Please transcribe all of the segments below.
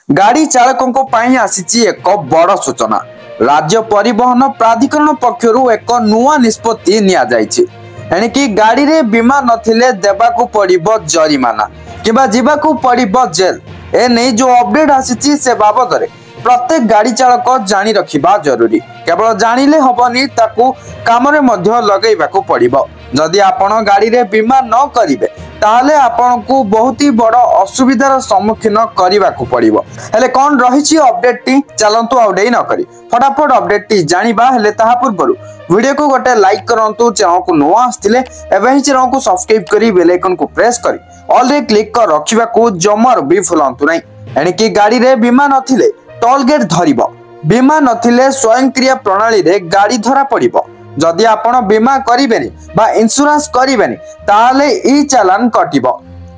गाड़ी चालकों आसी एक बड़ सूचना। राज्य परिवहन प्राधिकरण पक्षरु एक नुआ निष्पत्ति निया जायछि। एणिकी गाड़ी रे बीमा नथिले देबाकू पड़िबो जरिमाना किबा जीवाकू पड़िबो जेल। ए नै जो अपडेट आसीछि से बाबद रे प्रत्येक गाड़ी चालक जानी रखिबा जरूरी। केवल जानिले हबनी ताकू काम रे मध्य लगेइबाकू पड़िबो। जदि आपण गाड़ी रे बीमा न करिवे ताहले आपनकू बहुत ही बड़ असुविधार सम्मुखीन करबाकू पड़िबो। हेले कोन रहिछि अपडेट टी चलंतु आउडे न करी फटाफट अपडेट टी जानिबा। हेले ताहा पूर्वरु वीडियो को गोटे लाइक करंतु, चैनल को नुआ आस्थिले एबे ही चैनल को सब्सक्राइब करी बेल आइकन को प्रेस करी ऑल रे क्लिक कर रखिबाकू जमार भी भूलंतु नै। एणिकी गाड़ी रे बीमा नथिले टोल गेट धरिबो, बीमा नथिले स्वयंक्रिय प्रणाली रे गाड़ी धरा पड़िबो। जदि आपण बीमा करिबेनी बा इंश्योरेंस करिबेनी ताहले ई चालान कटिबो।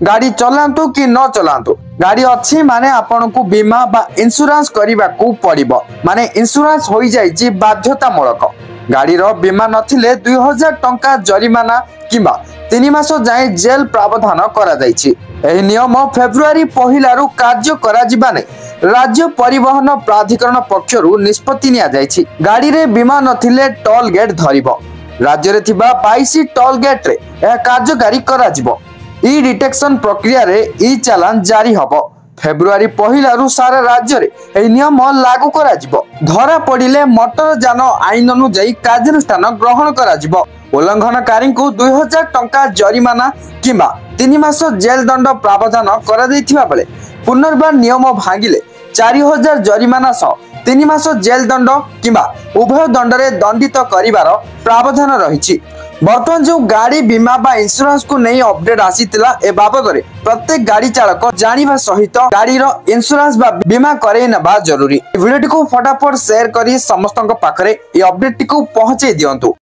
गाड़ी चलांतु कि न चलांतु गाड़ी अछि माने आपण को बीमा बा इंश्योरेंस करिबाकू पड़िबो। माने इंश्योरेंस होई जाईची बाध्यतामूलक। गाड़ी रो बीमा नथिले 2000 टंका जरिमाना किबा 3 मास जाय जेल प्रावधान करा जाईची। एही नियम फेब्रुआरी पहिला रु कार्य करा जिबा नै राज्य परिवहन प्राधिकरण पक्षरु निष्पत्ति निया जायछि। गाड़ी रे बीमा नथिले टोल गेट धरिबो। राज्य रे थिबा 22 टोल गेट रे ए कार्यकारी करा जिवो। ई डिटेक्शन प्रक्रिया रे ई चालान जारी हबो। फेब्रुआरी पहिला रु सारा राज्य रे ए नियम लागू करा जिवो। धरा पड़िले मोटर यान आईन अनुसार कार्यानुष्ठान ग्रहण करा जिवो। उल्लंघनकारी को 2000 टंका जरिमाना किबा 3 मास जेल दंड प्रावधान करा दैथिबा बेले पुनर्बार नियम भांगिले 4000 जरिमाना सह 3 मास जेल दंड किबा उभय दंड रे दंडित करिवार प्रावधान रहिछि। वर्तमान जो गाड़ी बीमा बा इंश्योरेंस को नहीं अपडेट आसीतिला ए बाबद रे प्रत्येक गाड़ी चालक जानिबा सहित गाड़ी रो इंश्योरेंस बा बीमा करे नबा जरूरी। वीडियो को फटाफट शेयर करी समस्तक पाखरे ए अपडेट को पहुंचे दियंतु।